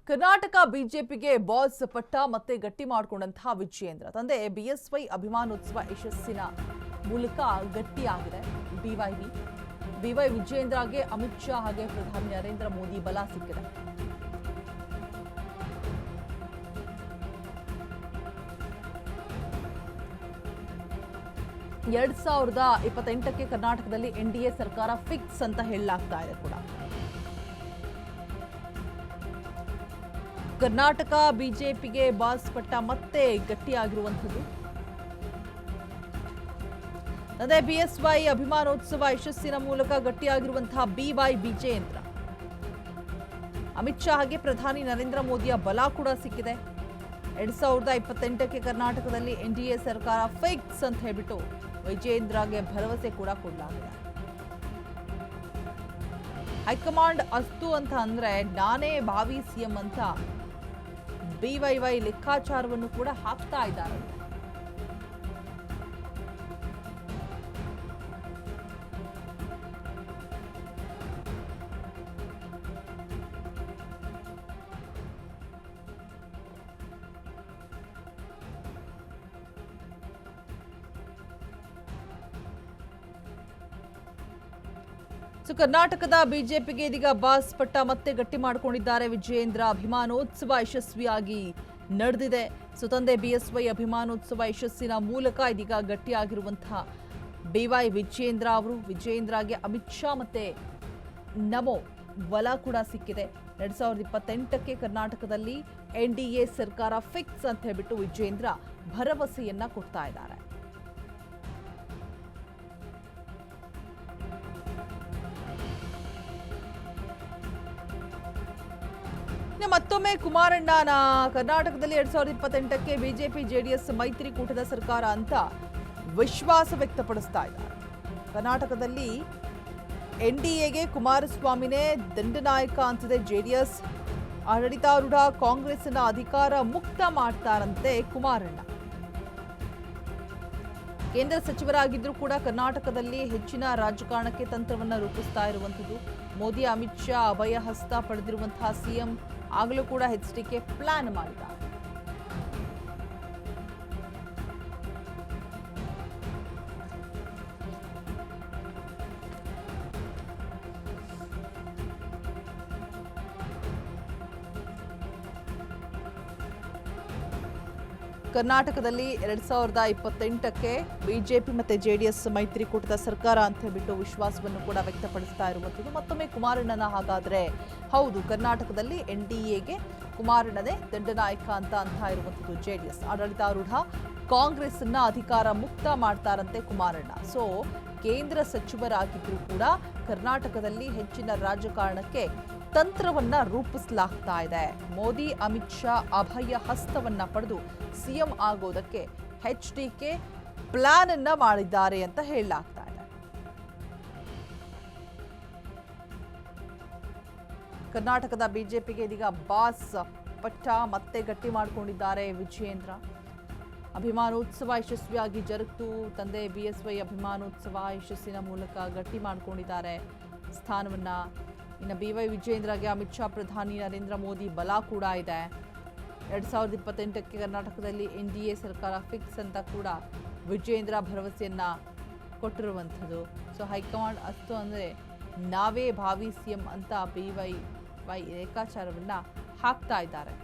ಕರ್ನಾಟಕ ಬಿಜೆಪಿಗೆ ಬಾಸ್ ಪಟ್ಟ ಮತ್ತೆ ಗಟ್ಟಿ ಮಾಡಿಕೊಂಡಂತಹ ವಿಜಯೇಂದ್ರ ತಂದೆ ಬಿಎಸ್ವೈ ಅಭಿಮಾನೋತ್ಸವ ಯಶಸ್ಸಿನ ಮೂಲಕ ಗಟ್ಟಿಯಾಗಿದೆ ಬಿವೈ ವಿಜಯೇಂದ್ರಗೆ ಅಮಿತ್ ಶಾ ಹಾಗೆ ಪ್ರಧಾನಿ ನರೇಂದ್ರ ಮೋದಿ ಬಲ ಸಿಕ್ಕಿದೆ. ಎರಡ್ 2028ಕ್ಕೆ ಕರ್ನಾಟಕದಲ್ಲಿ ಎನ್ಡಿಎ ಸರ್ಕಾರ ಫಿಕ್ಸ್ ಅಂತ ಹೇಳಲಾಗ್ತಾ ಇದೆ ಕೂಡ. ಕರ್ನಾಟಕ ಬಿಜೆಪಿಗೆ ಬಾಸ್ ಪಟ್ಟ ಮತ್ತೆ ಗಟ್ಟಿಯಾಗಿರುವಂಥದ್ದು. ಅದೇ ಬಿಎಸ್ವೈ ಅಭಿಮಾನೋತ್ಸವ ಯಶಸ್ಸಿನ ಮೂಲಕ ಗಟ್ಟಿಯಾಗಿರುವಂತಹ ಬಿವೈ ವಿಜಯೇಂದ್ರ. ಅಮಿತ್ ಶಾ ಹಾಗೆ ಪ್ರಧಾನಿ ನರೇಂದ್ರ ಮೋದಿಯ ಬಲ ಕೂಡ ಸಿಕ್ಕಿದೆ. 2028ಕ್ಕೆ ಕರ್ನಾಟಕದಲ್ಲಿ ಎನ್ಡಿಎ ಸರ್ಕಾರ ಫಿಕ್ಸ್ ಅಂತ ಹೇಳ್ಬಿಟ್ಟು ವಿಜಯೇಂದ್ರಗೆ ಭರವಸೆ ಕೂಡ ಕೊಡಲಾಗಿದೆ. ಹೈಕಮಾಂಡ್ ಅಸ್ತು ಅಂತ ಅಂದ್ರೆ ನಾನೇ ಭಾವಿ ಸಿಎಂ ಅಂತ ಬಿವೈ ಲೆಕ್ಕಾಚಾರವನ್ನು ಕೂಡ ಹಾಕ್ತಾ ಇದ್ದಾರೆ. ಕರ್ನಾಟಕದ ಬಿಜೆಪಿಗೆ ಇದೀಗ ಬಾಸ್ ಪಟ್ಟ ಮತ್ತೆ ಗಟ್ಟಿ ಮಾಡಿಕೊಂಡಿದ್ದಾರೆ ವಿಜಯೇಂದ್ರ. ಅಭಿಮಾನೋತ್ಸವ ಯಶಸ್ವಿಯಾಗಿ ನಡೆದಿದೆ. ತಂದೆ ಬಿಎಸ್ವೈ ಅಭಿಮಾನೋತ್ಸವ ಯಶಸ್ಸಿನ ಮೂಲಕ ಇದೀಗ ಗಟ್ಟಿಯಾಗಿರುವಂತಹ ಬಿವೈ ವಿಜಯೇಂದ್ರ ಅವರು. ವಿಜಯೇಂದ್ರಗೆ ಅಮಿತ್ ಶಾ ಮತ್ತೆ ನಮೋ ಬಲ ಕೂಡ ಸಿಕ್ಕಿದೆ. 2028ಕ್ಕೆ ಕರ್ನಾಟಕದಲ್ಲಿ ಎನ್ಡಿಎ ಸರ್ಕಾರ ಫಿಕ್ಸ್ ಅಂತ ಹೇಳ್ಬಿಟ್ಟು ವಿಜಯೇಂದ್ರ ಭರವಸೆಯನ್ನ ಕೊಡ್ತಾ ಇದ್ದಾರೆ. ಮತ್ತೊಮ್ಮೆ ಕುಮಾರಣ್ಣನ ಕರ್ನಾಟಕದಲ್ಲಿ 2028ಕ್ಕೆ ಬಿಜೆಪಿ ಜೆಡಿಎಸ್ ಮೈತ್ರಿಕೂಟದ ಸರ್ಕಾರ ಅಂತ ವಿಶ್ವಾಸ ವ್ಯಕ್ತಪಡಿಸ್ತಾ ಇದ್ದಾರೆ. ಕರ್ನಾಟಕದಲ್ಲಿ ಎನ್ಡಿಎಗೆ ಕುಮಾರಸ್ವಾಮಿನೇ ದಂಡನಾಯಕ ಅಂತಿದೆ ಜೆಡಿಎಸ್. ಆಡಳಿತಾರೂಢ ಕಾಂಗ್ರೆಸ್ನ ಅಧಿಕಾರ ಮುಕ್ತ ಮಾಡ್ತಾರಂತೆ ಕುಮಾರಣ್ಣ. ಕೇಂದ್ರ ಸಚಿವರಾಗಿದ್ದರೂ ಕೂಡ ಕರ್ನಾಟಕದಲ್ಲಿ ಹೆಚ್ಚಿನ ರಾಜಕಾರಣಕ್ಕೆ ತಂತ್ರವನ್ನ ರೂಪಿಸ್ತಾ ಇರುವಂಥದ್ದು. ಮೋದಿ ಅಮಿತ್ ಶಾ ಅಭಯ ಹಸ್ತ ಪಡೆದಿರುವಂತಹ ಸಿಎಂ ಆಗಲೂ ಕೂಡ ಎಚ್ಡಿಕೆ ಪ್ಲಾನ್ ಮಾಡಿದ್ದಾರೆ. ಕರ್ನಾಟಕದಲ್ಲಿ 2028ಕ್ಕೆ ಬಿಜೆಪಿ ಮತ್ತೆ ಜೆಡಿಎಸ್ ಮೈತ್ರಿಕೂಟದ ಸರ್ಕಾರ ಅಂತ ಹೇಳ್ಬಿಟ್ಟು ವಿಶ್ವಾಸವನ್ನು ಕೂಡ ವ್ಯಕ್ತಪಡಿಸ್ತಾ ಇರುವಂಥದ್ದು. ಮತ್ತೊಮ್ಮೆ ಕುಮಾರಣ್ಣನ ಹಾಗಾದ್ರೆ ಹೌದು, ಕರ್ನಾಟಕದಲ್ಲಿ ಎನ್ಡಿಎಗೆ ಕುಮಾರಣ್ಣನೇ ದಂಡನಾಯಕ ಅಂತ ಇರುವಂಥದ್ದು ಜೆಡಿಎಸ್. ಆಡಳಿತಾರೂಢ ಕಾಂಗ್ರೆಸ್ನ ಅಧಿಕಾರ ಮುಕ್ತ ಮಾಡ್ತಾರಂತೆ ಕುಮಾರಣ್ಣ. ಸೊ ಕೇಂದ್ರ ಸಚಿವರಾಗಿದ್ರೂ ಕೂಡ ಕರ್ನಾಟಕದಲ್ಲಿ ಹೆಚ್ಚಿನ ರಾಜಕಾರಣಕ್ಕೆ ತಂತ್ರವನ್ನ ರೂಪಿಸಲಾಗ್ತಾ ಇದೆ. ಮೋದಿ ಅಮಿತ್ ಶಾ ಅಭಯ ಹಸ್ತವನ್ನ ಪಡೆದು ಸಿಎಂ ಆಗೋದಕ್ಕೆ ಎಚ್ಡಿಕೆ ಪ್ಲಾನ್ ಅನ್ನ ಮಾಡಿದ್ದಾರೆ ಅಂತ ಹೇಳಲಾಗ್ತಾ ಇದೆ. ಕರ್ನಾಟಕದ ಬಿಜೆಪಿಗೆ ಇದೀಗ ಬಾಸ್ ಪಟ್ಟ ಮತ್ತೆ ಗಟ್ಟಿ ಮಾಡಿಕೊಂಡಿದ್ದಾರೆ ವಿಜಯೇಂದ್ರ. ಅಭಿಮಾನೋತ್ಸವ ಯಶಸ್ವಿಯಾಗಿ ಜರುಗಿತು. ತಂದೆ ಬಿಎಸ್ವೈ ಅಭಿಮಾನೋತ್ಸವ ಯಶಸ್ಸಿನ ಮೂಲಕ ಗಟ್ಟಿ ಮಾಡಿಕೊಂಡಿದ್ದಾರೆ ಸ್ಥಾನವನ್ನ. ಇನ್ನು ಬಿವೈ ವಿಜಯೇಂದ್ರಗೆ ಅಮಿತ್ ಶಾ ಪ್ರಧಾನಿ ನರೇಂದ್ರ ಮೋದಿ ಬಲ ಕೂಡ ಇದೆ. 2028ಕ್ಕೆ ಕರ್ನಾಟಕದಲ್ಲಿ ಎನ್ಡಿಎ ಸರ್ಕಾರ ಫಿಕ್ಸ್ ಅಂತ ಕೂಡ ವಿಜಯೇಂದ್ರ ಭರವಸೆಯನ್ನ ಕೊಟ್ಟಿರುವಂಥದ್ದು. ಸೊ ಹೈಕಮಾಂಡ್ ಅಸ್ತು ಅಂದರೆ ನಾವೇ ಭಾವಿ ಸಿಎಂ ಅಂತ ಬಿವೈ ಲೆಕ್ಕಾಚಾರವನ್ನ ಹಾಕ್ತಾ ಇದ್ದಾರೆ.